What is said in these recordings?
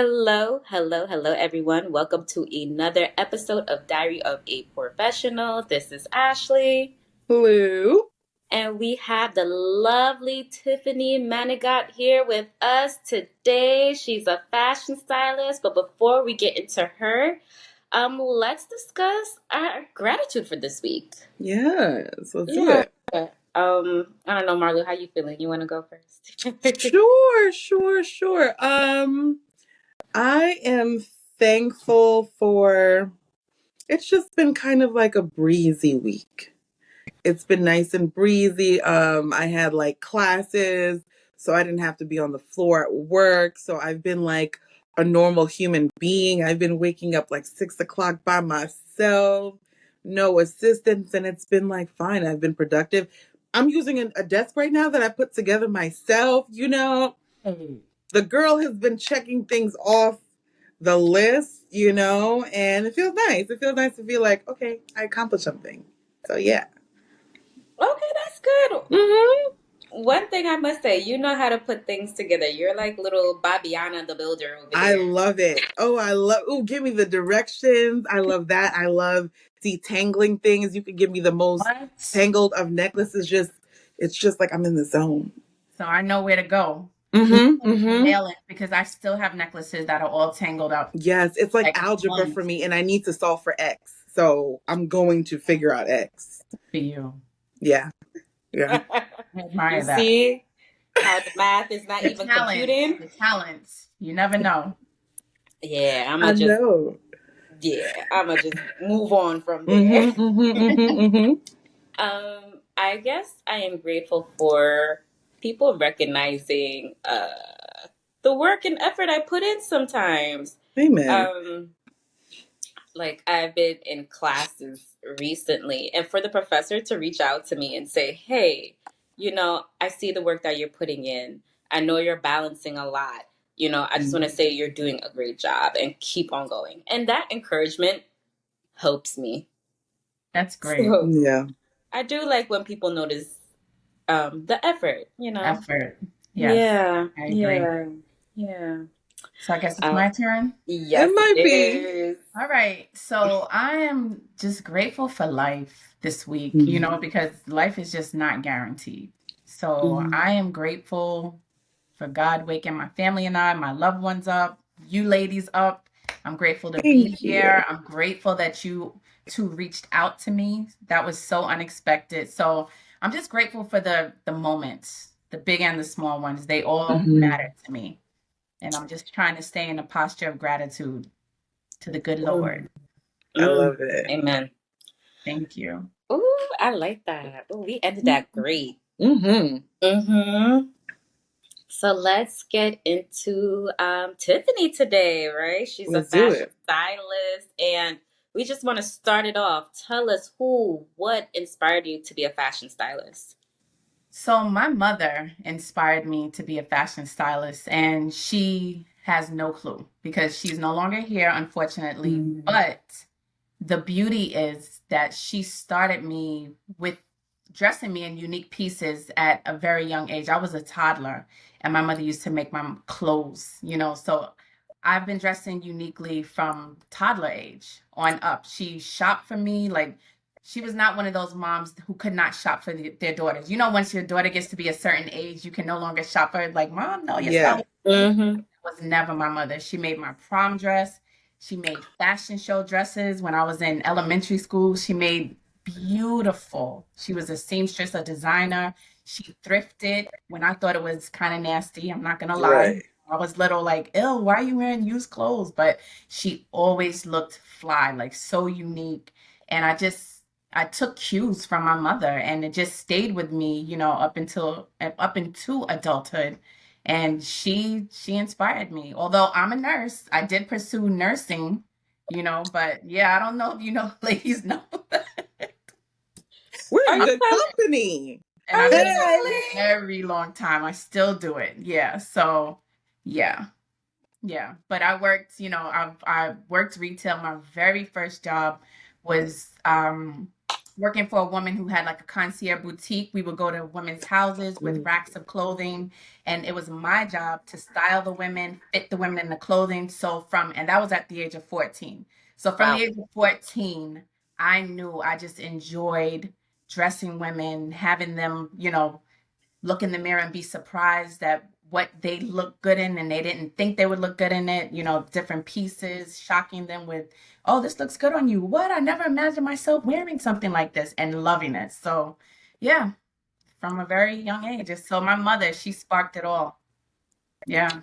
Hello, hello, hello, everyone. Welcome to another episode of Diary of a Professional. This is Ashley, Hello. and we have the lovely Tiffani Manigat here with us today. She's a fashion stylist, but before we get into her, let's discuss our gratitude for this week. Yes, let's do Yeah. it. I don't know, Marlo, how you feeling? You want to go first? Sure. I am thankful for it's just been kind of like a breezy week. It's been nice and breezy. I had like classes, so I didn't have to be on the floor at work. So I've been like a normal human being. I've been waking up like 6 o'clock by myself, no assistance, and it's been like fine. I've been productive. I'm using a desk right now that I put together myself. Hey. The girl has been checking things off the list, and it feels nice. It feels nice to feel like, okay, I accomplished something. So yeah. Okay, that's good. Hmm. One thing I must say, you know how to put things together. You're like little Babiana the builder over I here. love it. Give me the directions. I love that. I love detangling things. You could give me the most What? tangled of necklaces. It's just like I'm in the zone. So I know where to go. Mm-hmm. Nail it because I still have necklaces that are all tangled up Yes, it's like like algebra for months me, and I need to solve for X. So I'm going to figure out X. for you. Yeah, yeah. I You admire that. see how the math is not The even talent, computing? the talents. You never know. Yeah, I know. I'ma just move on from there. Mm-hmm. I guess I am grateful for people recognizing the work and effort I put in sometimes. Amen. Um, like I've been in classes recently, and for the professor to reach out to me and say, "Hey, I see the work that you're putting in. I know you're balancing a lot. I just want to say you're doing a great job and keep on going." And that encouragement helps me. That's great. So Yeah. I do like when people notice the effort. Effort. Yes, Yeah, I agree. yeah, yeah. So I guess it's Uh, my turn. It yes, might it be. is. All right. So I am just grateful for life this week, Mhm. because life is just not guaranteed. So Mhm. I am grateful for God waking my family and my loved ones up, you ladies up. I'm grateful to be Thank you. here. I'm grateful that you two reached out to me. That was so unexpected. So I'm just grateful for the moments, the big and the small ones. They all Mhm. matter to me. And I'm just trying to stay in a posture of gratitude to the good Mm. Lord. I Mm, love it. amen. Thank you. Ooh, I like that. Ooh, we ended that great. Mhm. Mm-hmm. So let's get into Tiffany today, right? She's a Let's do fashion it. stylist, and we just want to start it off. Tell us what inspired you to be a fashion stylist? So my mother inspired me to be a fashion stylist, and she has no clue because she's no longer here, unfortunately. Mm. But the beauty is that she started me with dressing me in unique pieces at a very young age. I was a toddler, and my mother used to make my clothes. So I've been dressing uniquely from toddler age on up. She shopped for me. Like, she was not one of those moms who could not shop for their daughters. Once your daughter gets to be a certain age, you can no longer shop for her. Like, Mom, no, you're Yeah. selling. Mm-hmm. Was never my mother. She made my prom dress. She made fashion show dresses when I was in elementary school. She made beautiful. She was a seamstress, a designer. She thrifted when I thought it was kind of nasty. I'm not gonna lie. Right. I was little like, ew, why are you wearing used clothes? But she always looked fly, like so unique. And I took cues from my mother and it just stayed with me, up into adulthood. And she inspired me. Although I'm a nurse, I did pursue nursing, but yeah, I don't know if ladies know that. We're Are in you good telling? company. And Are I you did it for a Hey. telling? very long time. I still do it. Yeah. So yeah. Yeah. But I worked, I worked retail. My very first job was working for a woman who had like a concierge boutique. We would go to women's houses with racks of clothing, and it was my job to style the women, fit the women in the clothing. And that was at the age of 14. So from Wow. the age of 14, I knew I just enjoyed dressing women, having them, look in the mirror and be surprised at what they look good in and they didn't think they would look good in it, different pieces, shocking them with, oh, this looks good on you. What? I never imagined myself wearing something like this, and loving it. So, yeah, from a very young age. So my mother, she sparked it all. Yeah.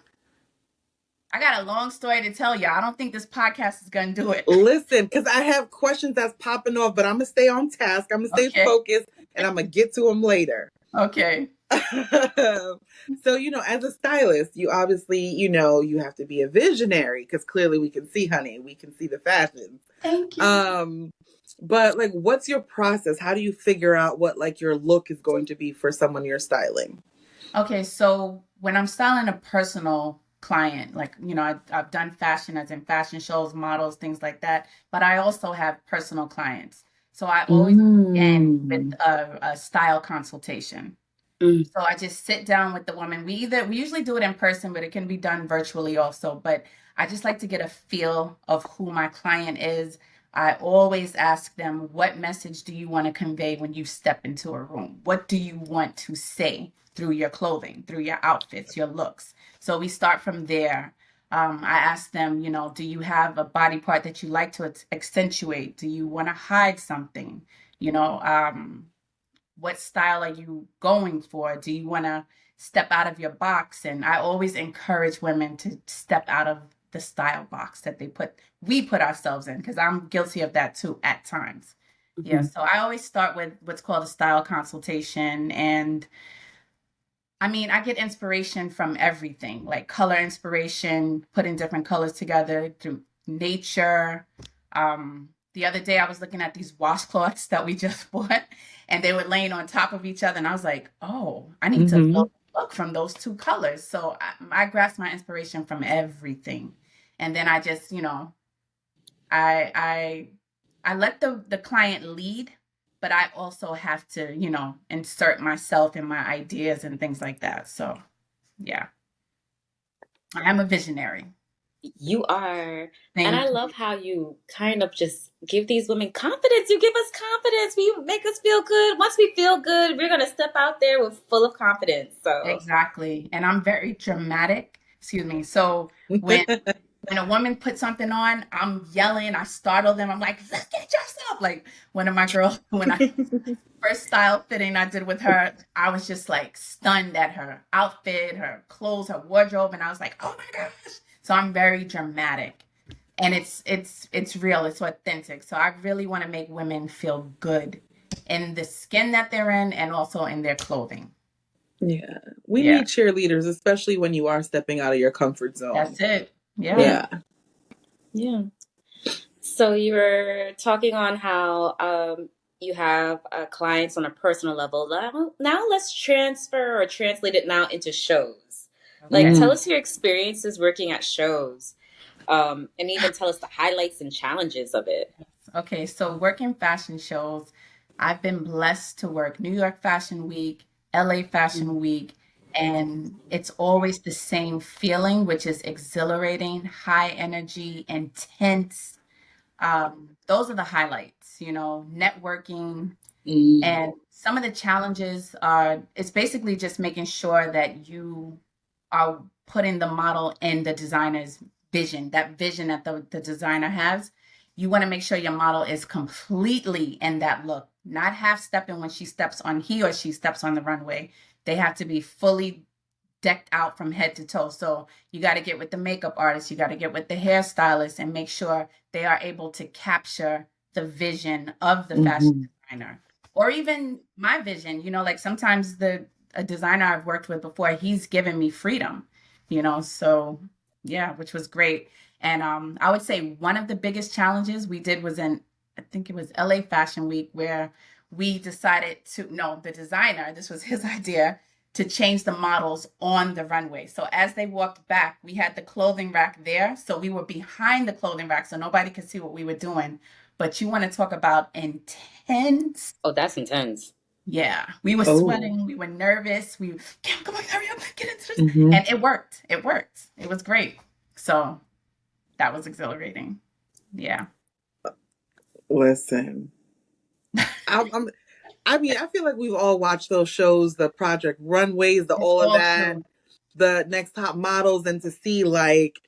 I got a long story to tell you. I don't think this podcast is going to do it. Listen, because I have questions that's popping off, but I'm going to stay on task. I'm going to stay Okay. focused, and I'm going to get to them later. Okay. So, as a stylist, you obviously, you have to be a visionary, because clearly we can see, honey, we can see the fashions. Thank you. But like, what's your process? How do you figure out what like your look is going to be for someone you're styling? Okay, so when I'm styling a personal client, like, I've done fashion, as in fashion shows, models, things like that, but I also have personal clients. So I always begin with a style consultation. So I just sit down with the woman. We usually do it in person, but it can be done virtually also. But I just like to get a feel of who my client is. I always ask them, what message do you want to convey when you step into a room? What do you want to say through your clothing, through your outfits, your looks? So we start from there. I ask them, do you have a body part that you like to accentuate? Do you want to hide something? What style are you going for? Do you want to step out of your box? And I always encourage women to step out of the style box that we put ourselves in, because I'm guilty of that too at times. Yeah. So I always start with what's called a style consultation. And I mean, I get inspiration from everything, like color inspiration, putting different colors together through nature. The other day I was looking at these washcloths that we just bought, and they were laying on top of each other. And I was like, oh, I need to look from those two colors. So I grasp my inspiration from everything. And then I just, I let the client lead, but I also have to, insert myself in my ideas and things like that. So, yeah, I am a visionary. You are. Thank And I love how you kind of just give these women confidence. You give us confidence. You make us feel good. Once we feel good, we're going to step out there with full of confidence. So Exactly. And I'm very dramatic. Excuse me. So when a woman puts something on, I'm yelling, I startle them. I'm like, look at yourself. Like one of my girls, when I first style fitting I did with her, I was just like stunned at her outfit, her clothes, her wardrobe. And I was like, oh my gosh. So I'm very dramatic, and it's real. It's authentic. So I really want to make women feel good in the skin that they're in, and also in their clothing. Yeah. We need cheerleaders, especially when you are stepping out of your comfort zone. That's it. Yeah. Yeah. So you were talking on how you have clients on a personal level. Now let's transfer or translate it now into shows. Like, tell us your experiences working at shows, and even tell us the highlights and challenges of it. Okay, so working fashion shows, I've been blessed to work New York Fashion Week, LA Fashion Week, and it's always the same feeling, which is exhilarating, high energy, intense. Those are the highlights, networking. And some of the challenges are, it's basically just making sure that you are putting the model in the designer's vision, that vision that the designer has. You want to make sure your model is completely in that look, not half stepping when he or she steps on the runway. They have to be fully decked out from head to toe. So you got to get with the makeup artist, you got to get with the hairstylist, and make sure they are able to capture the vision of the fashion designer, or even my vision. Like sometimes a designer I've worked with before, he's given me freedom, so yeah, which was great. And I would say one of the biggest challenges we did was I think it was LA Fashion Week, where we decided the designer, this was his idea, to change the models on the runway. So as they walked back, we had the clothing rack there. So we were behind the clothing rack, so nobody could see what we were doing. But you want to talk about intense. Oh, that's intense. Yeah, we were Oh. sweating, we were nervous. Kim, come on, hurry up, get into this. Hmm. And it worked. It worked. It was great. So that was exhilarating. Yeah. Listen, I'm, I mean, I feel like we've all watched those shows, the Project Runways, the It's all of all that, true. the Next Top Models, and to see like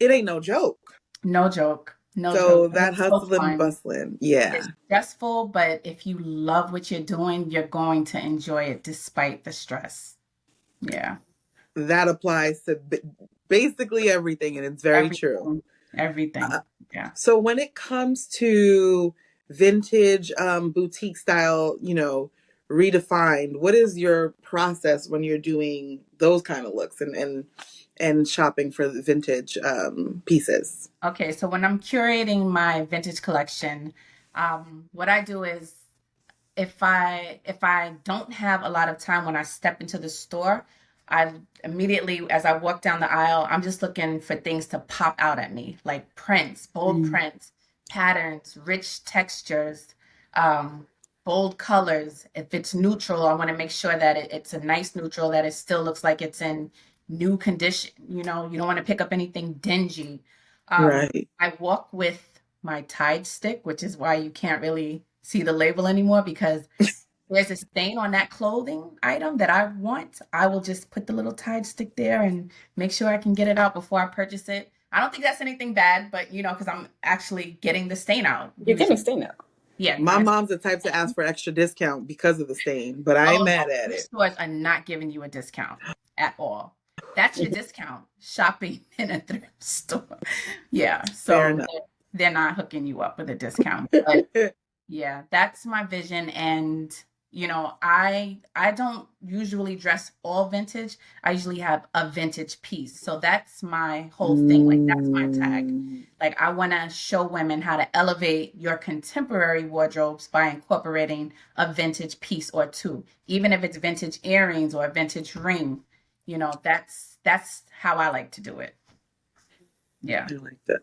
it ain't no joke. No joke. No joke. So And that it's so hustling, fun. bustling, yeah, It's stressful, but if you love what you're doing, you're going to enjoy it despite the stress. Yeah. that applies to basically everything, and it's very true. Everything. Uh, Everything. Yeah. so when it comes to vintage boutique style, redefined, what is your process when you're doing those kind of looks and shopping for the vintage pieces? Okay, so when I'm curating my vintage collection, what I do is if I don't have a lot of time when I step into the store, I immediately as I walk down the aisle, I'm just looking for things to pop out at me, like prints, bold Mm. prints, patterns, rich textures, um, bold colors. If it's neutral, I want to make sure that it's a nice neutral, that it still looks like it's in new condition. You know, you don't want to pick up anything dingy. Right. I walk with my Tide stick, which is why you can't really see the label anymore because there's a stain on that clothing item that I want. I will just put the little Tide stick there and make sure I can get it out before I purchase it. I don't think that's anything bad, but because I'm actually getting the stain out You're getting usually. stay now. Yeah, My mom's the type to ask for extra discount because of the stain, but I ain't oh mad no, at thrift it. stores are not giving you a discount at all. That's your discount, shopping in a thrift store. Yeah, Fair so enough. they're not hooking you up with a discount. But yeah, that's my vision. And I don't usually dress all vintage. I usually have a vintage piece. So that's my whole thing. Like that's my tag. Mm. Like I want to show women how to elevate your contemporary wardrobes by incorporating a vintage piece or two. Even if it's vintage earrings or a vintage ring, that's how I like to do it. Yeah. I like that.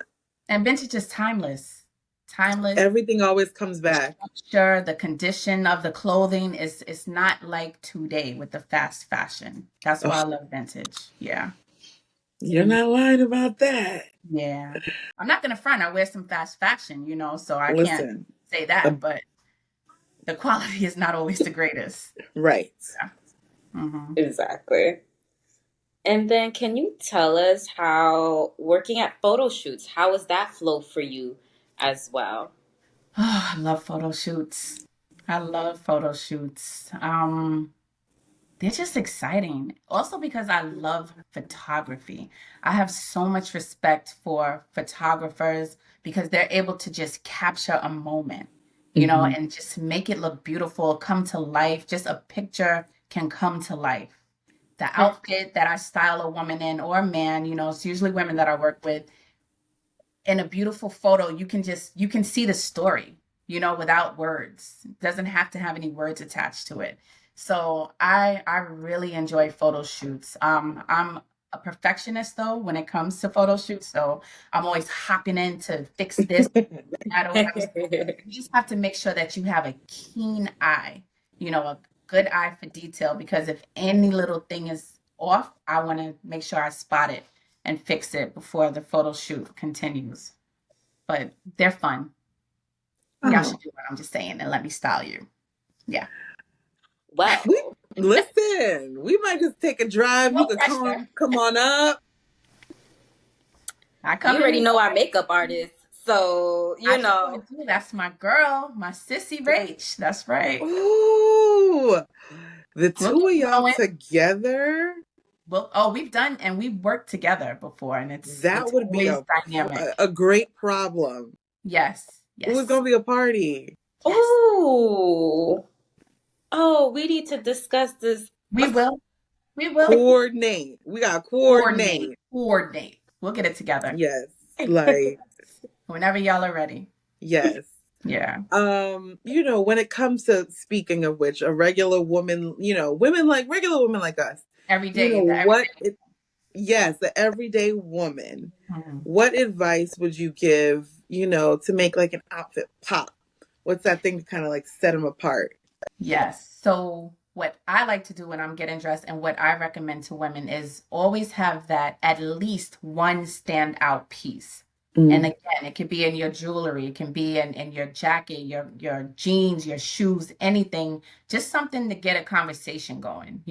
And vintage is timeless. Timeless. Everything always comes The back. structure, the condition of the clothing is not like today with the fast fashion. That's why I Oh, love vintage. Yeah. you're not lying about that. Yeah. I'm not gonna front. I wear some fast fashion, so I can't Listen, say uh, that, but the quality is not always the greatest. right. Yeah. Hmm. Exactly. And then can you tell us how working at photo shoots, how was that flow for you as well? Oh, I love photo shoots. I love photo shoots. They're just exciting. Also because I love photography. I have so much respect for photographers because they're able to just capture a moment, Hmm. and just make it look beautiful, come to life. Just a picture can come to life. The outfit that I style a woman in or a man, it's usually women that I work with. In a beautiful photo, you can see the story, without words. It doesn't have to have any words attached to it. So I really enjoy photo shoots. I'm a perfectionist though when it comes to photo shoots. So I'm always hopping in to fix this, that, or whatever. So you just have to make sure that you have a keen eye, a good eye for detail, because if any little thing is off, I want to make sure I spot it and fix it before the photo shoot continues. But they're fun. Y'all Oh, should do it. I'm just saying, and let me style you. Yeah. we Well, listen. We might just take a drive. You No could pressure. come on up. I you come already know our anytime. makeup artist, so I sure do. That's my girl, my sissy Rach. That's right. Ooh, the We'll two get of you y'all going. together. We've done and we've worked together before, and it's That would be always dynamic. a great problem. Yes. Ooh, it's Yes. gonna be a party. Yes. ooh, oh, we need to discuss this. We will. We will Coordinate. We gotta coordinate. coordinate. Coordinate. We'll get it together Yes, like whenever y'all are ready. yes. Yeah. When it comes to, speaking of which, a regular woman, women like regular women like us, Every you day, know the what everyday. it yes, the everyday woman. Mhm. What advice would you give, to make like an outfit pop? What's that thing to kind of like set them apart? Yes. So what I like to do when I'm getting dressed and what I recommend to women is always have that at least one standout piece. And Mm, again, it could be in your jewelry, it can be in your jacket, your jeans, your shoes, anything, just something to get a conversation going,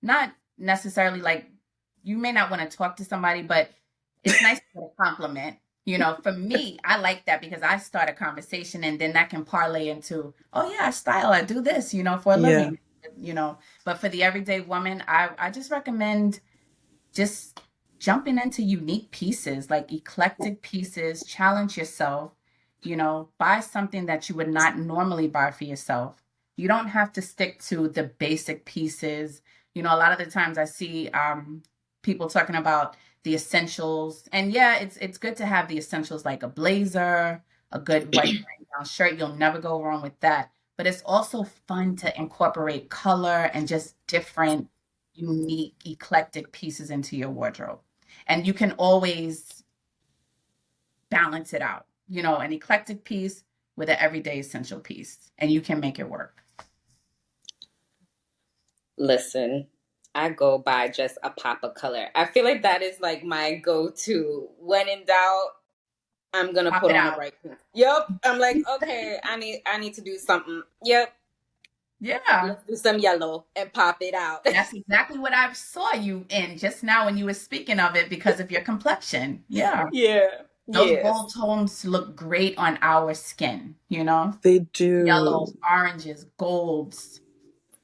Not necessarily like you may not want to talk to somebody, but it's nice to get a compliment. For me, I like that because I start a conversation and then that can parlay into, oh yeah, I style, I do this, for a yeah. living, you know. But for the everyday woman, I just recommend just jumping into unique pieces, like eclectic pieces, challenge yourself, buy something that you would not normally buy for yourself. You don't have to stick to the basic pieces. A lot of the times I see people talking about the essentials. And yeah, it's good to have the essentials like a blazer, a good white button-down shirt. You'll never go wrong with that. But it's also fun to incorporate color and just different unique, eclectic pieces into your wardrobe. And you can always balance it out, an eclectic piece with an everyday essential piece, and you can make it work. Listen, I go by just a pop of color. I feel like that is like my go-to. When in doubt, I'm gonna Pop put it on a out. bright pink. Yep. I'm like, okay, I need to do something. Yep. Yeah. Let's do some yellow and pop it out. That's exactly what I saw you in just now when you were speaking of it because of your complexion. Yeah. Yeah. Those Yes. bold tones look great on our skin, They Yellows, do. oranges, golds,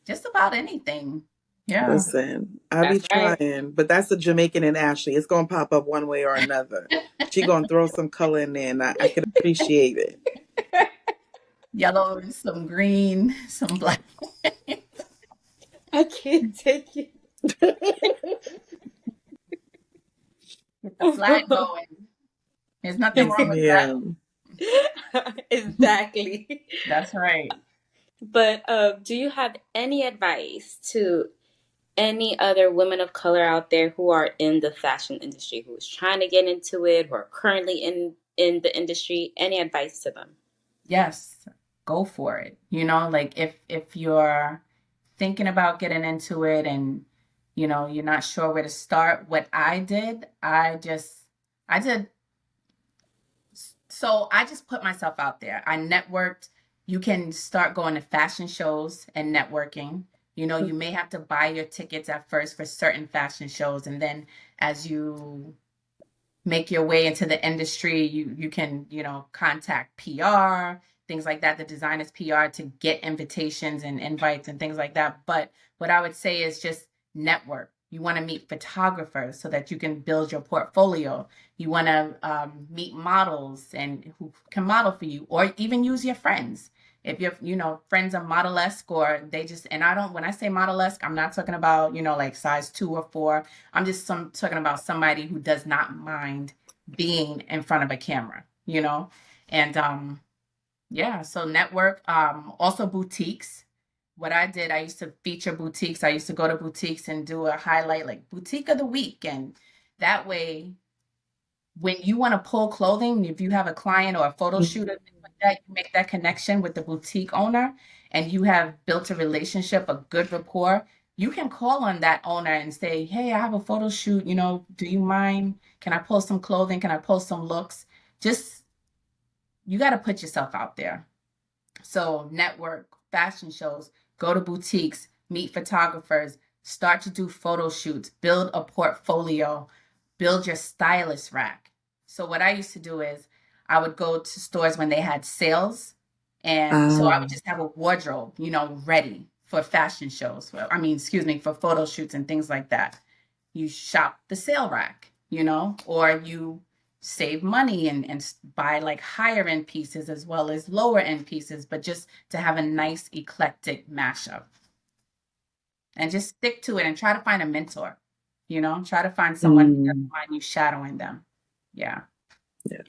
just about anything. Yeah. Listen, I be That's right. trying, but that's the Jamaican in Ashley. It's gonna pop up one way or another. She gonna throw some color in there, and I can appreciate it. Yellow, some green, some black. I can't take it. Get the flag going. There's nothing Yes, wrong with that. ma'am. Exactly. That's right. But do you have any advice to any other women of color out there who are in the fashion industry, who is trying to get into it, who are currently in the industry? Any advice to them? Yes, go for it. Like if you're thinking about getting into it and you're not sure where to start, what I did so I just put myself out there. I networked. You can start going to fashion shows and networking. You may have to buy your tickets at first for certain fashion shows, and then as you make your way into the industry, you can, contact PR, things like that, the designers PR to get invitations and invites and things like that. But what I would say is just network. You want to meet photographers so that you can build your portfolio. You want to meet models and who can model for you, or even use your friends. If your friends are model-esque, or they just, and I don't, when I say model-esque, I'm not talking about like size 2 or 4. I'm just talking about somebody who does not mind being in front of a camera, and yeah, so network. Also boutiques. What I did, I used to feature boutiques. I used to go to boutiques and do a highlight like boutique of the week, and that way when you want to pull clothing, if you have a client or a photo shoot or things like that, you make that connection with the boutique owner and you have built a relationship, a good rapport, you can call on that owner and say, hey, I have a photo shoot, do you mind? Can I post some clothing? Can I post some looks? Just, you got to put yourself out there. So network, fashion shows, go to boutiques, meet photographers, start to do photo shoots, build a portfolio, build your stylist rack. So what I used to do is I would go to stores when they had sales. And so I would just have a wardrobe, ready for fashion shows. For photo shoots and things like that. You shop the sale rack, or you save money and buy like higher end pieces as well as lower end pieces, but just to have a nice eclectic mashup. And just stick to it and try to find a mentor, try to find someone who doesn't mind you shadowing them. Yeah. Yeah.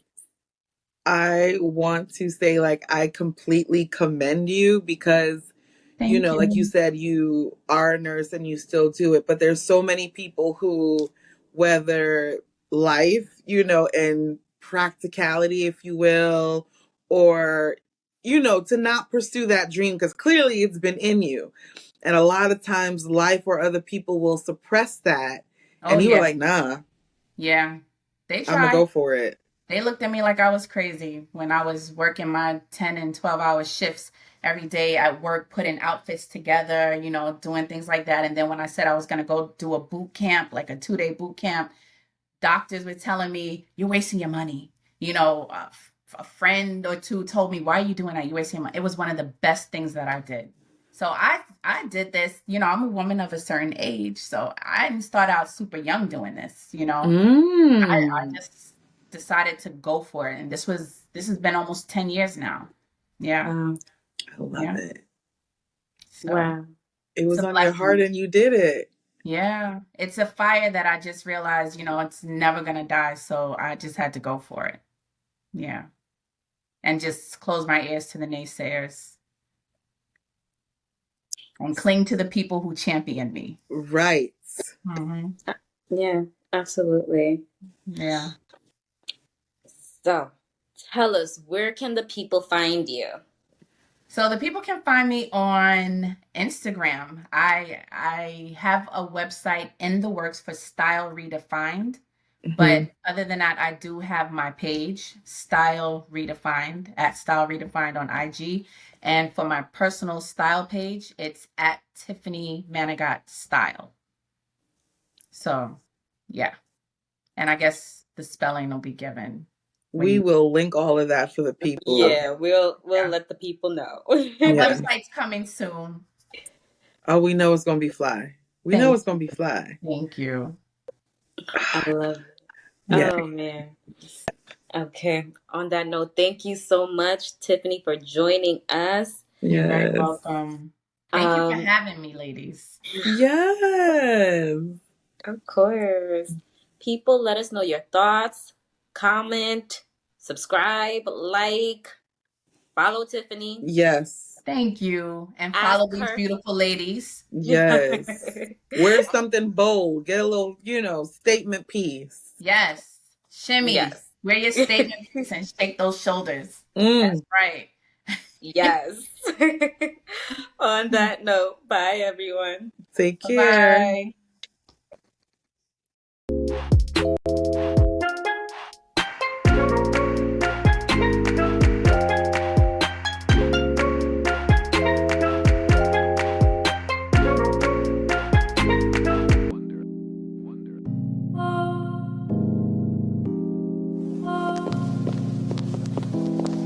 I want to say, like, I completely commend you because, Thank like you you. said, you are a nurse and you still do it. But there's so many people who, whether life, and practicality, if you will, or, you know, to not pursue that dream because clearly it's been in you. And a lot of times life or other people will suppress that. Oh, And you were yeah. like, nah, Yeah. They I'm going to tried. go for it. They looked at me like I was crazy when I was working my 10 and 12-hour shifts every day at work, putting outfits together, you know, doing things like that. And then when I said I was going to go do a boot camp, like a 2-day boot camp, doctors were telling me, you're wasting your money. You know, a friend or two told me, why are you doing that? You're wasting your money. It was one of the best things that I did. So I did this, you know, I'm a woman of a certain age. So I didn't start out super young doing this, you know. I Mm. just decided to go for it. And this has been almost 10 years now. Yeah. Wow. I love Yeah. it. So Wow. It it's was a on your heart blessing. and you did it. Yeah. It's a fire that I just realized, you know, it's never gonna die. So I just had to go for it. Yeah. And just close my ears to the naysayers and cling to the people who champion me. Right. Hmm. Yeah, absolutely. Yeah. So, tell us, where can the people find you? So the people can find me on Instagram. I have a website in the works for Style Redefined. Mm-hmm. But other than that, I do have my page, Style Redefined, at Style Redefined on IG. And for my personal style page, it's at Tiffani Manigat Style. So, yeah. And I guess the spelling will be given when We you. will link all of that for the people. Okay. Yeah, we'll Yeah. let the people know. The Yeah. website's coming soon. Oh, we know it's going to be fly. We know Thank it's going to be fly. Thank you. I love it. Yeah. Oh man. Okay. On that note, thank you so much, Tiffani, for joining us. You're very Yes. welcome. Thank you for having me, ladies. Yes. Of course. People, let us know your thoughts, comment, subscribe, like, follow Tiffani, Yes. Thank you. And follow ask these her. beautiful ladies. Yes. Wear something bold. Get a little, you know, statement piece. Yes. Shimmy. Yes. Wear your statement piece and shake those shoulders. That's Mm. right. Yes. On that note, bye everyone. Take care. Bye-bye.